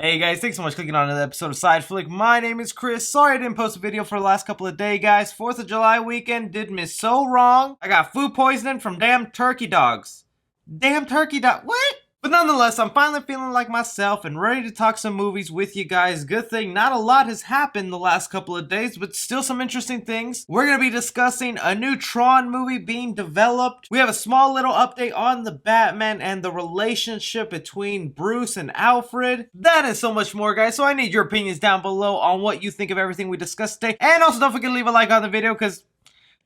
Hey guys, thanks so much for clicking on another episode of Side Flick. My name is Chris. Sorry I didn't post a video for the last couple of days, guys. 4th of July weekend did me so wrong. I got food poisoning from damn turkey dogs. Damn turkey dog. What? But nonetheless, I'm finally feeling like myself and ready to talk some movies with you guys. Good thing not a lot has happened the last couple of days, but still some interesting things. We're going to be discussing a new TRON movie being developed. We have a small little update on the Batman and the relationship between Bruce and Alfred. That and so much more, guys. So I need your opinions down below on what you think of everything we discussed today. And also don't forget to leave a like on the video because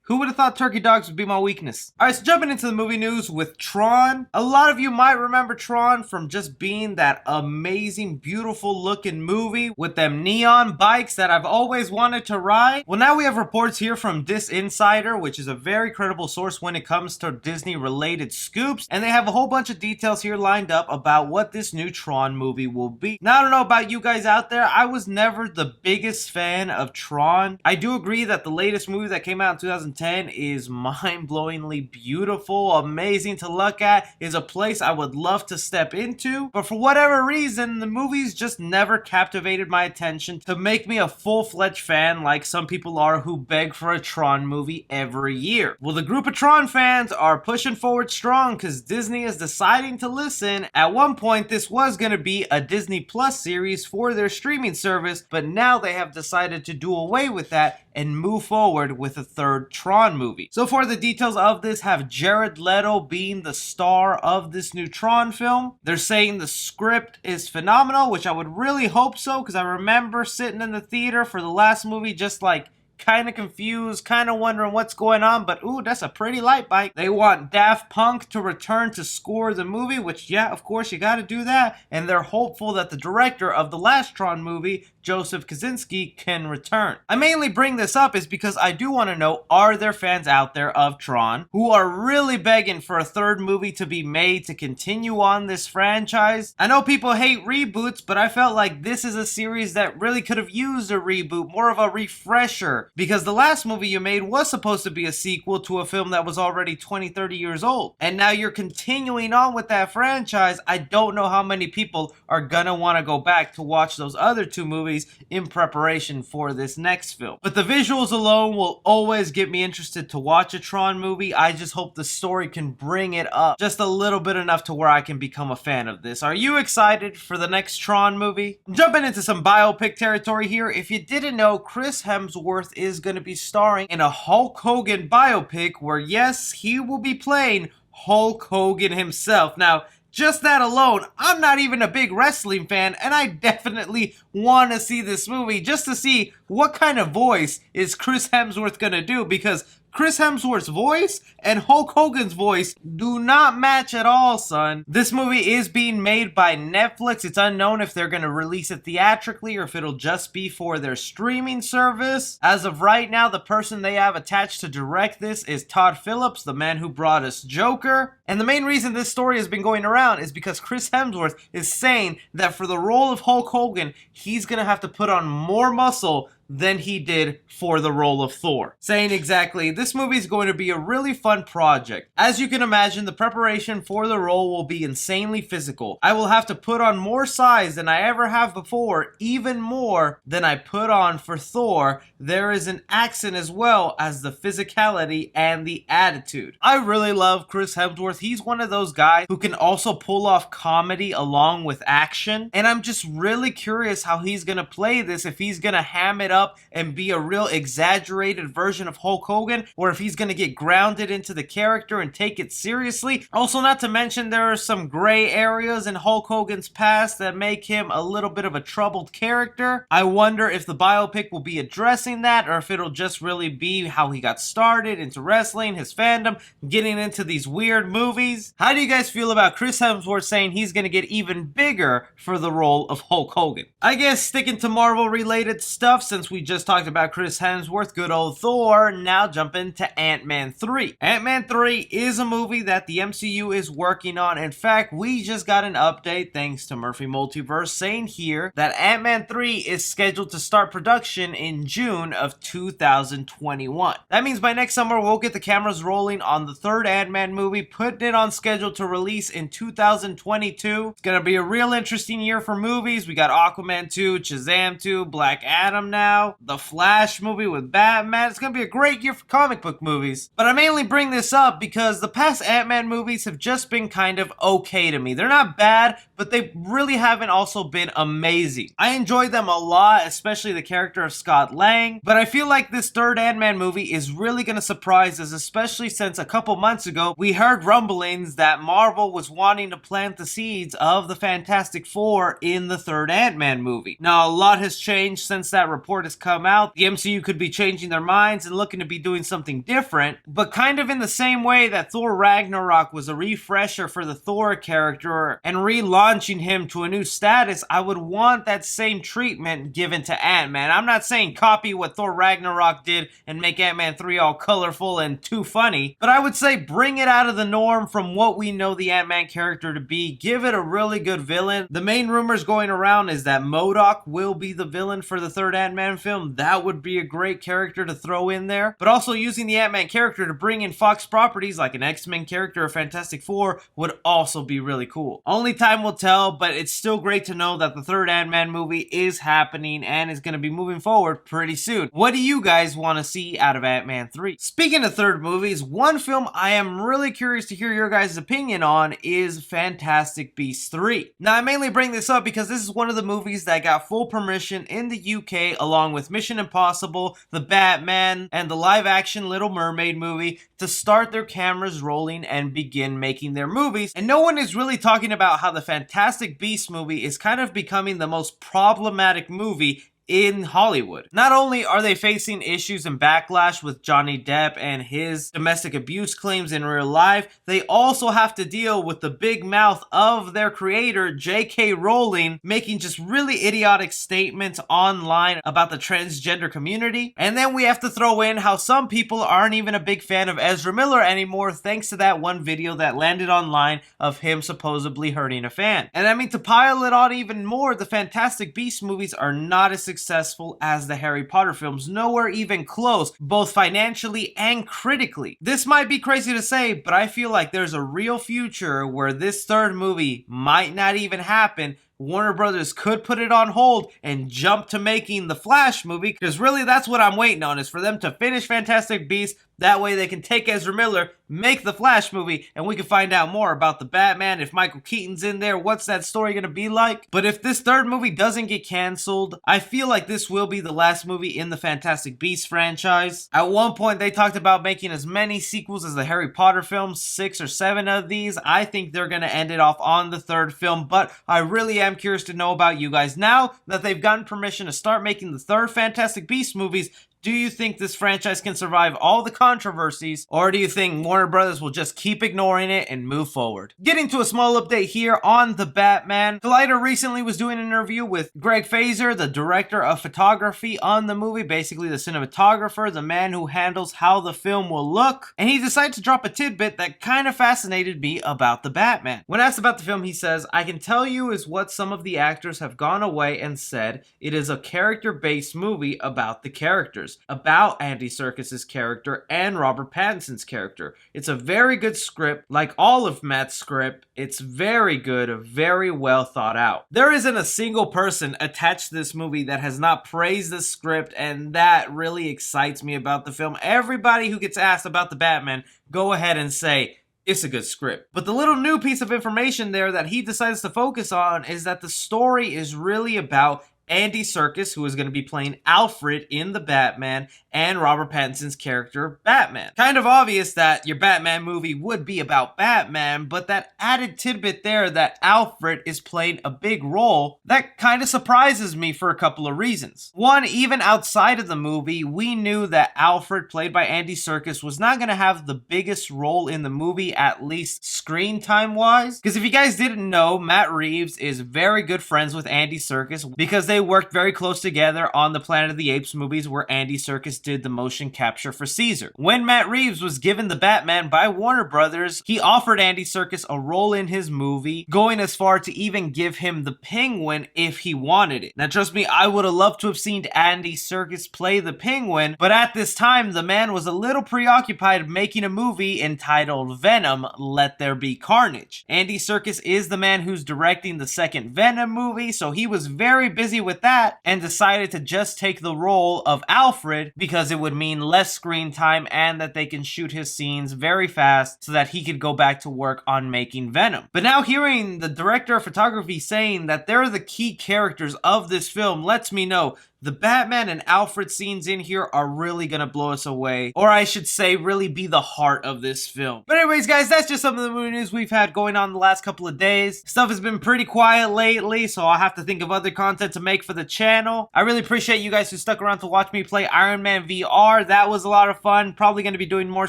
who would have thought turkey dogs would be my weakness? Alright, so jumping into the movie news with TRON. A lot of you might remember TRON from just being that amazing, beautiful looking movie with them neon bikes that I've always wanted to ride. Well, now we have reports here from This Insider, which is a very credible source when it comes to Disney related scoops. And they have a whole bunch of details here lined up about what this new TRON movie will be. Now, I don't know about you guys out there. I was never the biggest fan of TRON. I do agree that the latest movie that came out in 2010 is mind-blowingly beautiful, amazing to look at, is a place I would love to step into, but for whatever reason, the movies just never captivated my attention to make me a full-fledged fan like some people are who beg for a TRON movie every year. Well, the group of TRON fans are pushing forward strong because Disney is deciding to listen. At one point, this was going to be a Disney Plus series for their streaming service, but now they have decided to do away with that and move forward with a third TRON movie. So far, the details of this have Jared Leto being the star of this new TRON film. They're saying the script is phenomenal, which I would really hope so, because I remember sitting in the theater for the last movie just like kind of confused, kind of wondering what's going on, but ooh, that's a pretty light bike. They want Daft Punk to return to score the movie, which yeah, of course you gotta do that, and they're hopeful that the director of the last TRON movie, Joseph Kosinski, can return. I mainly bring this up is because I do want to know, are there fans out there of TRON who are really begging for a third movie to be made to continue on this franchise? I know people hate reboots, but I felt like this is a series that really could have used a reboot, more of a refresher, because the last movie you made was supposed to be a sequel to a film that was already 20-30 years old. And now you're continuing on with that franchise. I don't know how many people are gonna want to go back to watch those other two movies in preparation for this next film. But the visuals alone will always get me interested to watch a TRON movie. I just hope the story can bring it up just a little bit enough to where I can become a fan of this. Are you excited for the next TRON movie? Jumping into some biopic territory here. If you didn't know, Chris Hemsworth is going to be starring in a Hulk Hogan biopic where, yes, he will be playing Hulk Hogan himself. Now, just that alone, I'm not even a big wrestling fan, and I definitely want to see this movie just to see what kind of voice is Chris Hemsworth going to do, because Chris Hemsworth's voice and Hulk Hogan's voice do not match at all, son. This movie is being made by Netflix. It's unknown if they're going to release it theatrically or if it'll just be for their streaming service. As of right now, the person they have attached to direct this is Todd Phillips, the man who brought us Joker. And the main reason this story has been going around is because Chris Hemsworth is saying that for the role of Hulk Hogan, he's going to have to put on more muscle than he did for the role of Thor. Saying exactly, this movie is going to be a really fun project. As you can imagine, the preparation for the role will be insanely physical. I will have to put on more size than I ever have before, even more than I put on for Thor. There is an accent as well as the physicality and the attitude. I really love Chris Hemsworth. He's one of those guys who can also pull off comedy along with action, and I'm just really curious how he's gonna play this, if he's gonna ham it up and be a real exaggerated version of Hulk Hogan, or if he's going to get grounded into the character and take it seriously. Also, not to mention, there are some gray areas in Hulk Hogan's past that make him a little bit of a troubled character. I wonder if the biopic will be addressing that, or if it'll just really be how he got started into wrestling, his fandom, getting into these weird movies. How do you guys feel about Chris Hemsworth saying he's going to get even bigger for the role of Hulk Hogan? I guess sticking to Marvel related stuff, since since we just talked about Chris Hemsworth, good old Thor, now jump into Ant-Man 3. Ant-Man 3 is a movie that the MCU is working on. In fact, we just got an update thanks to Murphy Multiverse saying here that Ant-Man 3 is scheduled to start production in June of 2021. That means by next summer we'll get the cameras rolling on the third Ant-Man movie, putting it on schedule to release in 2022. It's gonna be a real interesting year for movies. We got Aquaman 2, Shazam 2, Black Adam now, the Flash movie with Batman. It's gonna be a great year for comic book movies. But I mainly bring this up because the past Ant-Man movies have just been kind of okay to me. They're not bad, but they really haven't also been amazing. I enjoyed them a lot, especially the character of Scott Lang, but I feel like this third Ant-Man movie is really gonna surprise us, especially since a couple months ago we heard rumblings that Marvel was wanting to plant the seeds of the Fantastic Four in the third Ant-Man movie. Now, a lot has changed since that report has come out. The MCU could be changing their minds and looking to be doing something different, but kind of in the same way that Thor Ragnarok was a refresher for the Thor character and relaunching him to a new status, I would want that same treatment given to Ant-Man. I'm not saying copy what Thor Ragnarok did and make Ant-Man 3 all colorful and too funny, but I would say bring it out of the norm from what we know the Ant-Man character to be. Give it a really good villain. The main rumors going around is that MODOK will be the villain for the third Ant-Man film. That would be a great character to throw in there, but also using the Ant-Man character to bring in Fox properties like an X-Men character or Fantastic Four would also be really cool. Only time will tell, but it's still great to know that the third Ant-Man movie is happening and is going to be moving forward pretty soon. What do you guys want to see out of Ant-Man 3? Speaking of third movies, one film I am really curious to hear your guys' opinion on is Fantastic Beasts 3. Now, I mainly bring this up because this is one of the movies that got full permission in the UK along with Mission Impossible, The Batman, and the live-action Little Mermaid movie to start their cameras rolling and begin making their movies. And no one is really talking about how the Fantastic Beasts movie is kind of becoming the most problematic movie in Hollywood. Not only are they facing issues and backlash with Johnny Depp and his domestic abuse claims in real life, they also have to deal with the big mouth of their creator, J.K. Rowling, making just really idiotic statements online about the transgender community. And then we have to throw in how some people aren't even a big fan of Ezra Miller anymore thanks to that one video that landed online of him supposedly hurting a fan. And I mean, to pile it on even more, the Fantastic Beasts movies are not as successful as the Harry Potter films, nowhere even close, both financially and critically. This might be crazy to say, but I feel like there's a real future where this third movie might not even happen. Warner Brothers could put it on hold and jump to making the Flash movie, because really that's what I'm waiting on, is for them to finish Fantastic Beasts. That way they can take Ezra Miller, make the Flash movie, and we can find out more about the Batman. If Michael Keaton's in there, what's that story going to be like? But if this third movie doesn't get canceled, I feel like this will be the last movie in the Fantastic Beasts franchise. At one point, they talked about making as many sequels as the Harry Potter films, 6 or 7 of these. I think they're going to end it off on the third film, but I really am curious to know about you guys. Now that they've gotten permission to start making the third Fantastic Beasts movies, do you think this franchise can survive all the controversies, or do you think Warner Brothers will just keep ignoring it and move forward? Getting to a small update here on The Batman. Collider recently was doing an interview with Greig Fraser, the director of photography on the movie, basically the cinematographer, the man who handles how the film will look, and he decided to drop a tidbit that kind of fascinated me about The Batman. When asked about the film, he says, "I can tell you is what some of the actors have gone away and said. It is a character-based movie about the characters. About Andy Serkis's character and Robert Pattinson's character. It's a very good script, like all of Matt's script. It's very good, very well thought out." There isn't a single person attached to this movie that has not praised the script, and that really excites me about the film. Everybody who gets asked about the Batman, go ahead and say, it's a good script. But the little new piece of information there that he decides to focus on is that the story is really about Andy Serkis, who is going to be playing Alfred in The Batman, and Robert Pattinson's character, Batman. Kind of obvious that your Batman movie would be about Batman, but that added tidbit there that Alfred is playing a big role, that kind of surprises me for a couple of reasons. One, even outside of the movie, we knew that Alfred, played by Andy Serkis, was not going to have the biggest role in the movie, at least screen time wise. Because if you guys didn't know, Matt Reeves is very good friends with Andy Serkis because they they worked very close together on the Planet of the Apes movies where Andy Serkis did the motion capture for Caesar. When Matt Reeves was given the Batman by Warner Brothers, he offered Andy Serkis a role in his movie, going as far to even give him the Penguin if he wanted it. Now trust me, I would have loved to have seen Andy Serkis play the Penguin, but at this time the man was a little preoccupied making a movie entitled Venom: Let There Be Carnage. Andy Serkis is the man who's directing the second Venom movie, so he was very busy with that and decided to just take the role of Alfred because it would mean less screen time and that they can shoot his scenes very fast so that he could go back to work on making Venom. But now hearing the director of photography saying that they're the key characters of this film lets me know the Batman and Alfred scenes in here are really gonna blow us away. Or I should say, really be the heart of this film. But anyways, guys, that's just some of the movie news we've had going on the last couple of days. Stuff has been pretty quiet lately, so I'll have to think of other content to make for the channel. I really appreciate you guys who stuck around to watch me play Iron Man VR. That was a lot of fun. Probably gonna be doing more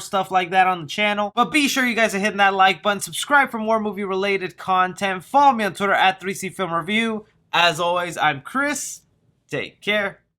stuff like that on the channel. But be sure you guys are hitting that like button, subscribe for more movie-related content, follow me on Twitter at 3CFilmReview. As always, I'm Chris. Take care.